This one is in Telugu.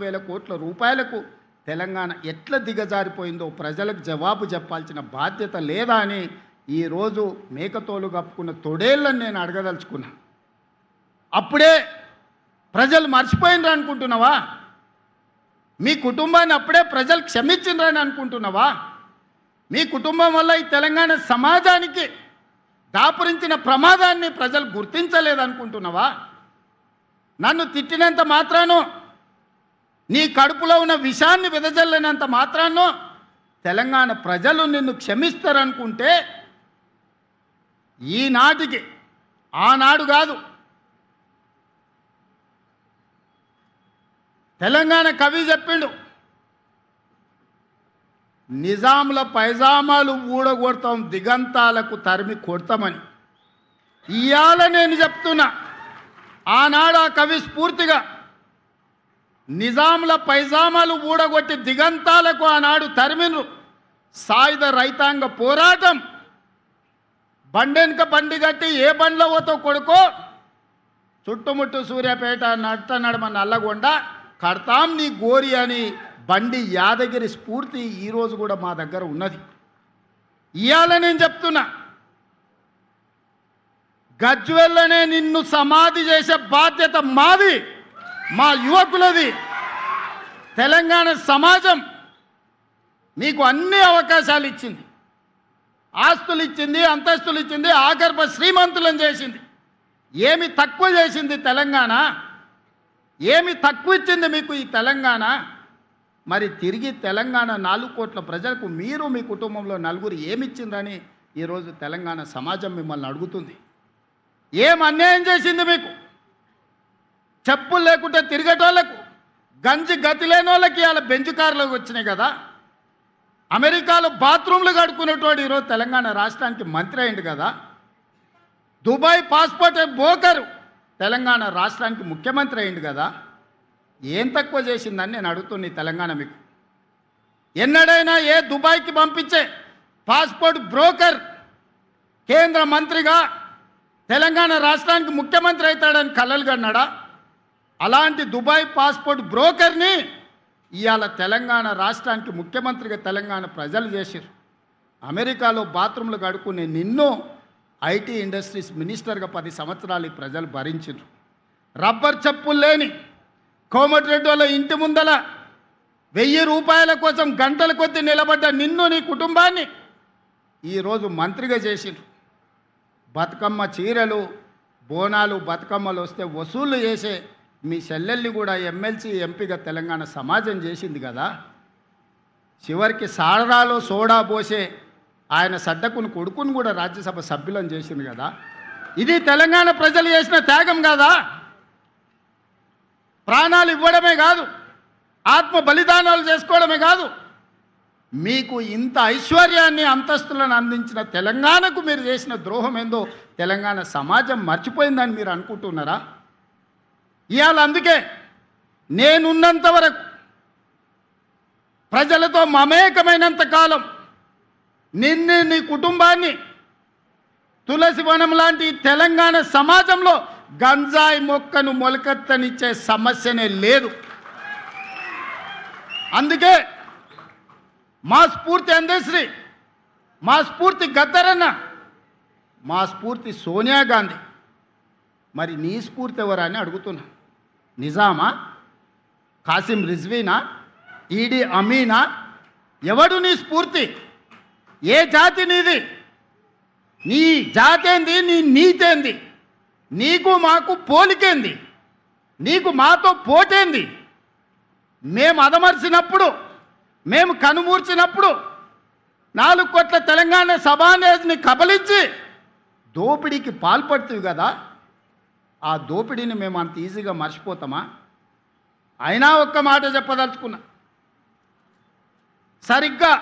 2,000 కోట్ల రూపాయలకు తెలంగాణ ఎట్లా దిగజారిపోయిందో ప్రజలకు జవాబు చెప్పాల్సిన బాధ్యత లేదా అని ఈరోజు మేకతోలు కప్పుకున్న తొడేళ్ళని నేను అడగదలుచుకున్నా. అప్పుడే ప్రజలు మర్చిపోయినరు అనుకుంటున్నావా? మీ కుటుంబాన్ని అప్పుడే ప్రజలు క్షమించిండ్రని అనుకుంటున్నావా? మీ కుటుంబం వల్ల ఈ తెలంగాణ సమాజానికి దాపురించిన ప్రమాదాన్ని ప్రజలు గుర్తించలేదనుకుంటున్నావా? నన్ను తిట్టినంత మాత్రానో, నీ కడుపులో ఉన్న విషాన్ని వెదజల్లినంత మాత్రానో తెలంగాణ ప్రజలు నిన్ను క్షమిస్తారనుకుంటే ఈనాటికి, ఆనాడు కాదు, తెలంగాణ కవి చెప్పిండు, నిజాముల పైజామాలు ఊడగొడతాం, దిగంతాలకు తరిమి కొడతామని. ఇవాళ నేను చెప్తున్నా, ఆనాడు ఆ కవి స్ఫూర్తిగా నిజాముల పైజామాలు ఊడగొట్టి దిగంతాలకు ఆనాడు తరిమిను సాయుధ రైతాంగ పోరాటం. బండెనక బండి కట్టి ఏ బండ్లో పోతో కొడుకో, చుట్టుముట్టు సూర్యాపేట నట్ట నడమ నల్లగొండ కడతాం నీ గోరి అని బండి యాదగిరి స్ఫూర్తి ఈరోజు కూడా మా దగ్గర ఉన్నది. ఇవాళ నేను చెప్తున్నా, గజ్వెల్లనే నిన్ను సమాధి చేసే బాధ్యత మాది, మా యువకులది. తెలంగాణ సమాజం నీకు అన్ని అవకాశాలు ఇచ్చింది, ఆస్తులు ఇచ్చింది, అంతస్తులు ఇచ్చింది, ఆగర్భ శ్రీమంతులను చేసింది. ఏమి తక్కువ చేసింది తెలంగాణ? ఏమి తక్కువ ఇచ్చింది మీకు ఈ తెలంగాణ? మరి తిరిగి తెలంగాణ 4 కోట్ల ప్రజలకు మీరు మీ కుటుంబంలో నలుగురు ఏమిచ్చిందని ఈరోజు తెలంగాణ సమాజం మిమ్మల్ని అడుగుతుంది. ఏం అన్యాయం చేసింది మీకు? చెప్పులు లేకుంటే తిరిగేటోళ్ళకు, గంజి గతి లేని వాళ్ళకి ఇవాళ బెంచ్ కార్లకు వచ్చినాయి కదా. అమెరికాలో బాత్రూమ్లు కడుక్కునేటోడు ఈరోజు తెలంగాణ రాష్ట్రానికి మంత్రి అయింది కదా. దుబాయ్ పాస్పోర్ట్ బోకరు తెలంగాణ రాష్ట్రానికి ముఖ్యమంత్రి అయింది కదా. ఏం తక్కువ చేసిందని నేను అడుగుతున్నా తెలంగాణ మీకు. ఎన్నడైనా ఏ దుబాయ్కి పంపించే పాస్పోర్ట్ బ్రోకర్ కేంద్ర మంత్రిగా తెలంగాణ రాష్ట్రానికి ముఖ్యమంత్రి అవుతాడని కలలు కన్నాడా? అలాంటి దుబాయ్ పాస్పోర్ట్ బ్రోకర్ని ఇవాళ తెలంగాణ రాష్ట్రానికి ముఖ్యమంత్రిగా తెలంగాణ ప్రజలు చేశారు. అమెరికాలో బాత్రూంలు కడుక్కునే నిన్ను ఐటీ ఇండస్ట్రీస్ మినిస్టర్గా 10 సంవత్సరాలు ఈ ప్రజలు భరించారు. రబ్బర్ చెప్పులు లేని కోమటిరెడ్డి వాళ్ళ ఇంటి ముందల 1000 రూపాయల కోసం గంటల కొద్దీ నిలబడ్డ నిన్ను, నీ కుటుంబాన్ని ఈరోజు మంత్రిగా చేసిండ్రు. బతుకమ్మ చీరలు, బోనాలు, బతుకమ్మలు వస్తే వసూళ్ళు చేసే మీ చెల్లెల్ని కూడా ఎమ్మెల్సీ, ఎంపీగా తెలంగాణ సమాజం చేసింది కదా. చివరికి సాడరాలో సోడా పోసే ఆయన సడ్డకుని కొడుకుని కూడా రాజ్యసభ సభ్యులను చేసింది కదా. ఇది తెలంగాణ ప్రజలు చేసిన త్యాగం కాదా? ప్రాణాలు ఇవ్వడమే కాదు, ఆత్మ బలిదానాలు చేసుకోవడమే కాదు, మీకు ఇంత ఐశ్వర్యాన్ని, అంతస్తులను అందించిన తెలంగాణకు మీరు చేసిన ద్రోహం ఏందో తెలంగాణ సమాజం మర్చిపోయిందని మీరు అనుకుంటున్నారా? ఇవాళ అందుకే నేనున్నంత వరకు, ప్రజలతో మమేకమైనంత కాలం నిన్ను, నీ కుటుంబాన్ని తులసి వనం లాంటి తెలంగాణ సమాజంలో గంజాయి మొక్కను మొలకెత్తనిచ్చే సమస్యనే లేదు. అందుకే మా స్ఫూర్తి అందశ్రీ, మా స్ఫూర్తి గద్దరన్న, మా స్ఫూర్తి సోనియా గాంధీ. మరి నీ స్ఫూర్తి ఎవరా అని అడుగుతున్నా. నిజామా? కాసిం రిజ్వీనా? ఈడీ అమీనా? ఎవడు నీ స్ఫూర్తి? ఏ జాతి నీది? నీ జాతేంది? నీ నీతేంది? నీకు మాకు పోలికేంది? నీకు మాతో పోటేంది? మేము అదమర్చినప్పుడు, మేము కనుమూర్చినప్పుడు 4 కోట్ల తెలంగాణ సభానేజ్ని కబలించి దోపిడీకి పాల్పడుతుంది కదా. ఆ దోపిడీని మేము అంత ఈజీగా మర్చిపోతామా? అయినా ఒక్క మాట చెప్పదలుచుకున్నా. సరిగ్గా